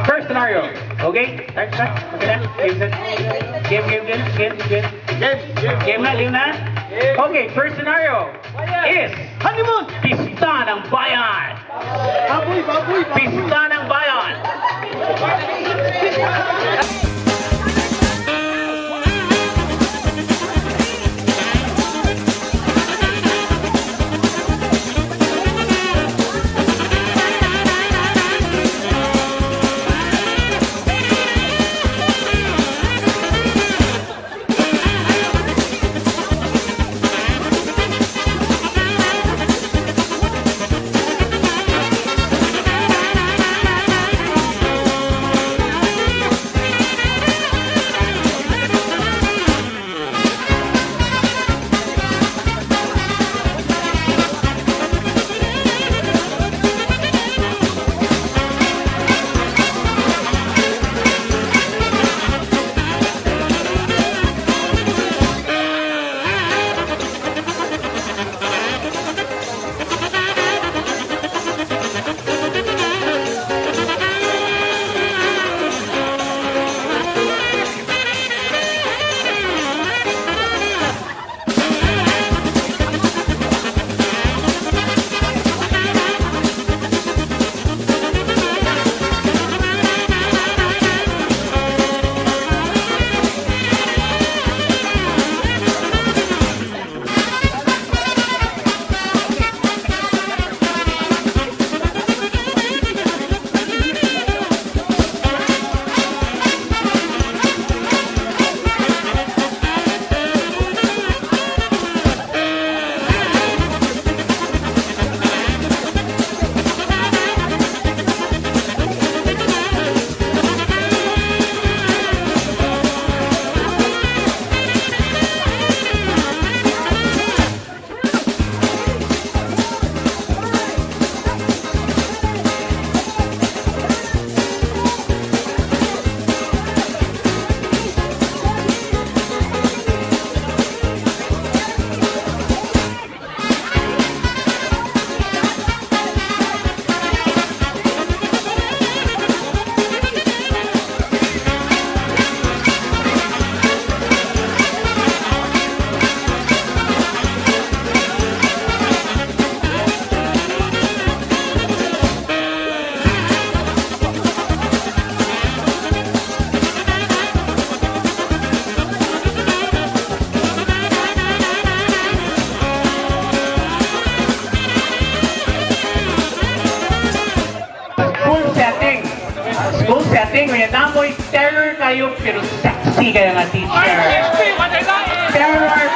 First scenario. Okay? Start. Okay na? Game na. Okay, first scenario is honeymoon. Pista ng bayan. Pista ng bayan. School setting, may namoy terror kayo pero sexy kayo nga teacher. Terror pero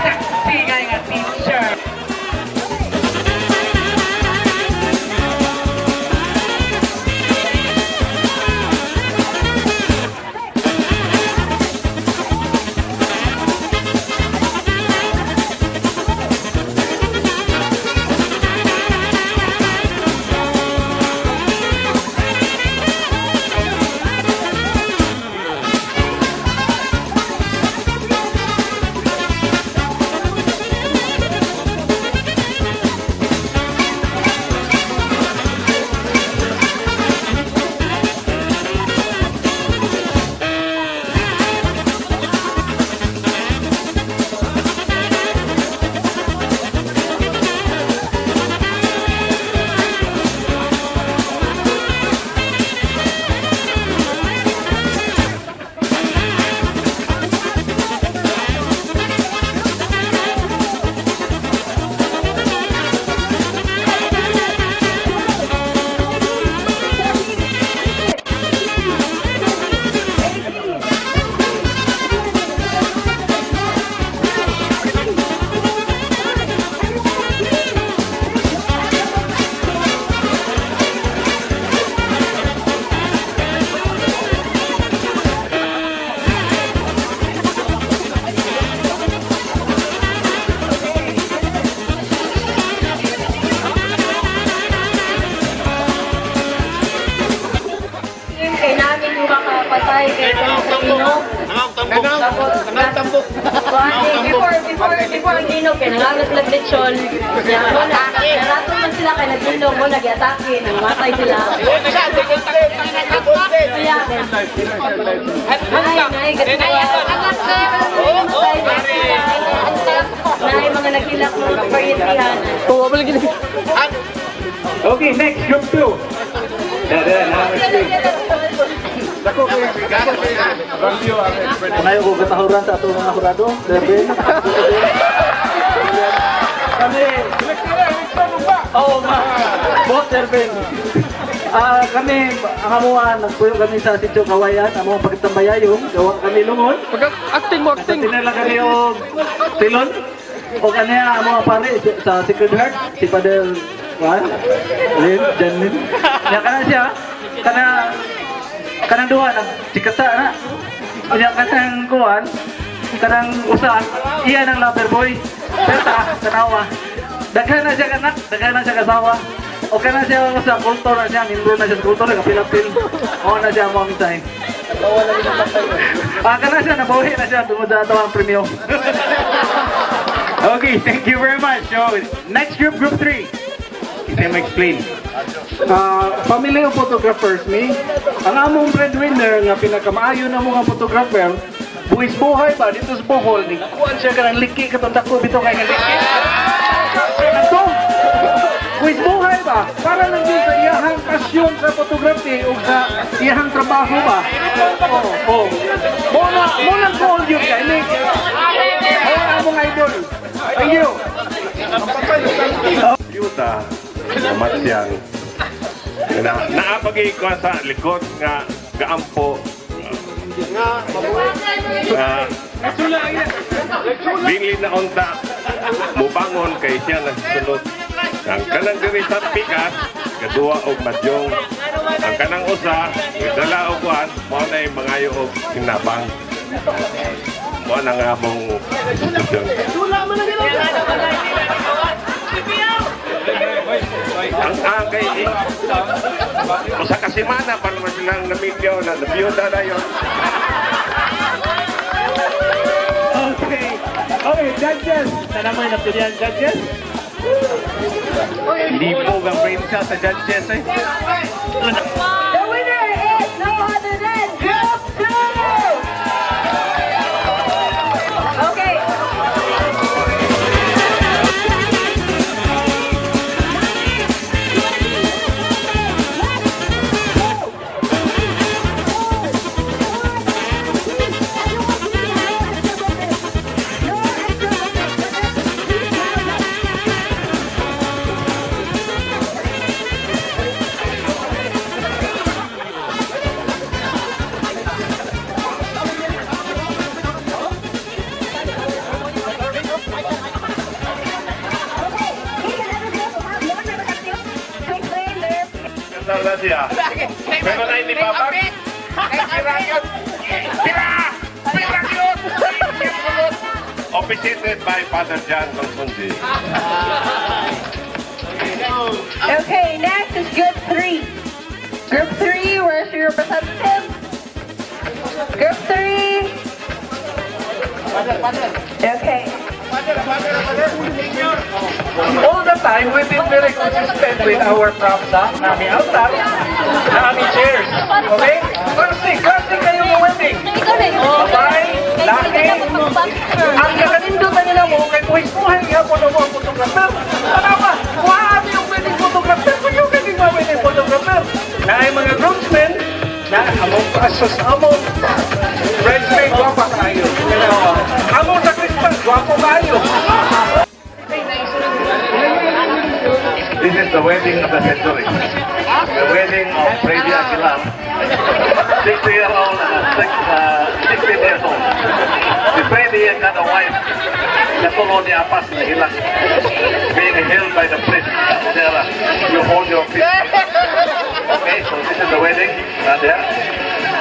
sexy kayo nga teacher. Kay namin yung makapatay kay Don Camino. Before ang ginog, kaya nangangat lang lechon. Narato man sila, kaya nag-ginog mo, nag-atake, nangamatay sila. Nay, mga nagilak mo, kapayatihan. Okay, next, group 2. Ngayon ko katahuran sa atong mga hurado. Seven. Kami. Oo, boss Seven. Kami, ang amuan, nagpuyo kami sa Sitio Kawayan, ang mga pagtambayayong, gawa kami lungon. Acting mo, acting. Tinala kami yung silon. O kanya, ang mga pare sa Sacred Heart, si Padel, Lin, Janlin. Yan ka na siya, kanang duha, nagsikasa na. Yan kanang kuhan, kanang usan, iyan ang lover boy. Pero tanawa. Daghan na siya kanak, daghan na siya kasawa. O ka na siya sa kultur na siya, membro na siya sa kultur, kapilapil. O na siya mga minsahin. Ka na siya, nabawi na siya, tungod sa ito ang premyo. Okay, thank you very much. So, next group, group 3. Can you explain? Family of photographers ni ang among breadwinner nga pinakamaayo na mga photographer buwis buhay ba dito sa Bohol ni kuan siya kanang liki katong dako bitaw kay nga liki ato buwis buhay ba para lang din sa iyahang pasyon sa photography o sa iyahang trabaho ba mo lang call you kay ni among idol ayo Yuta, Matyang. Naapagay ko sa likod nga gaampo. Dili na unta mubangon kay siya nagsulod. Ang kanang diri sa pikas, kadua og madyong. Ang kanang usa, dala og kuan, mo na yung mangayo og kinabang. Mo na nga mong institusyon. Ang kay usa ka semana pa naman silang namidyo na nabiyuda na yun. Okay, judges. Tanamay na po yan, judges. Libog ang brain cell sa judges eh. The winner is no other than Group 2! Okay. Ganda na siya. Pero na hindi babag. Officiated by Father John Consundi. Okay, next is Group 3. Group 3, where's your representative? Group 3. Okay. all the time we've been very consistent with our props na aming altar na aming chairs okay? Casting kayo ng wedding babae, laki ang kakanindot na nila mo kay buhay nga po na mo ang photographer ano ba? Kuhaan yung wedding photographer kung yung wedding photographer na ay mga groomsmen na among pasos among bridesmaid guwapa kayo among sa Christmas guwapo kayo. This is the wedding of the century. The wedding of Freddy Aguilar. 60-year-old and 16 years old. Si Freddy got a wife. Natuloy niya apas na hilang. Being held by the priest. Sarah, you hold your feet. Okay, so this is the wedding. Nadia.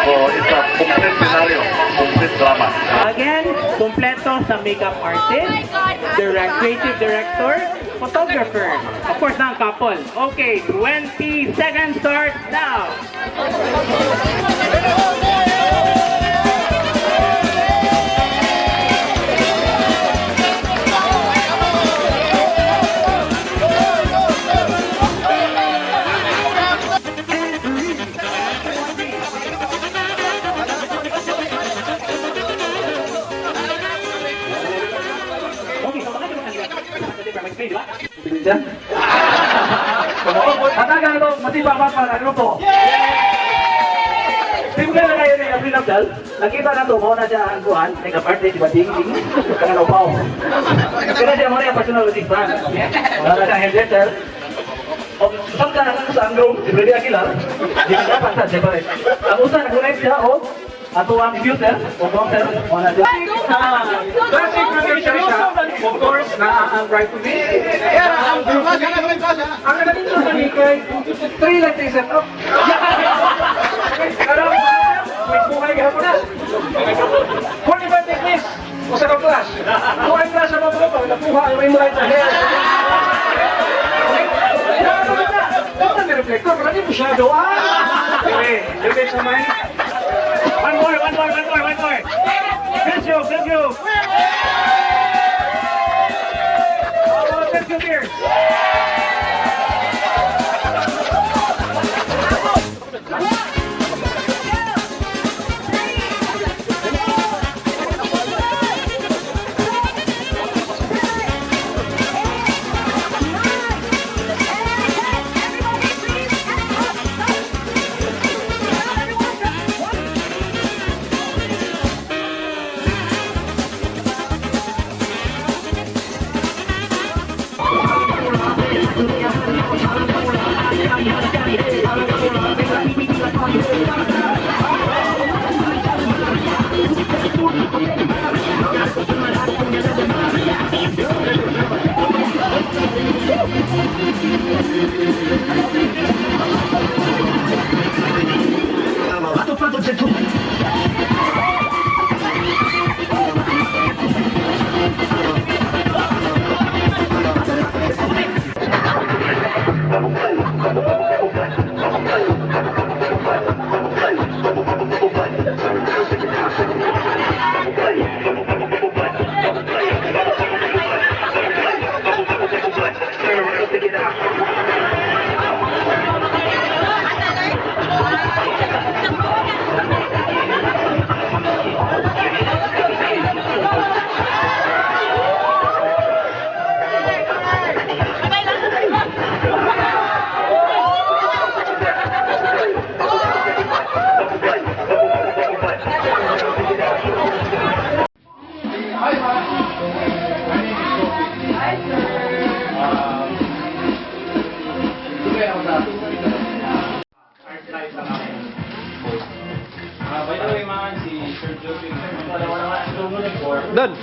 So it's a complete scenario. Complete drama. Again, kompleto sa makeup artist, creative director, photographer. Of course, na ang couple. Okay, 20 seconds start now. Pati Mama para grupo. Simple na kayo ni April Abdal. Nakita na ito, mo na siya ang kuhan. Nagka-birthday, di ba? Ding-ding. Kanang upaw. Kaya siya mo na yung personal routine plan. Wala na siyang hairdresser. O, pagka sa ang room, si Freddy Aguilar, di ka dapat sa separate. Ang usa, nag-connect siya, o, ato ang computer, o computer, o na siya. Classic producer siya, of course, na ang right to be. Ang naging siya sa Nikay, 3 like they set up. Pero, may buhay gahapon na. 45 techniques, o sa ka-flash. Buhay flash sa mga mga, nakuha ang may light na hair. Basta may reflector, wala din masyado. Okay, lagay sa may. One more. Good joke. Let's go here. By the way, man, si Sir Joe Done.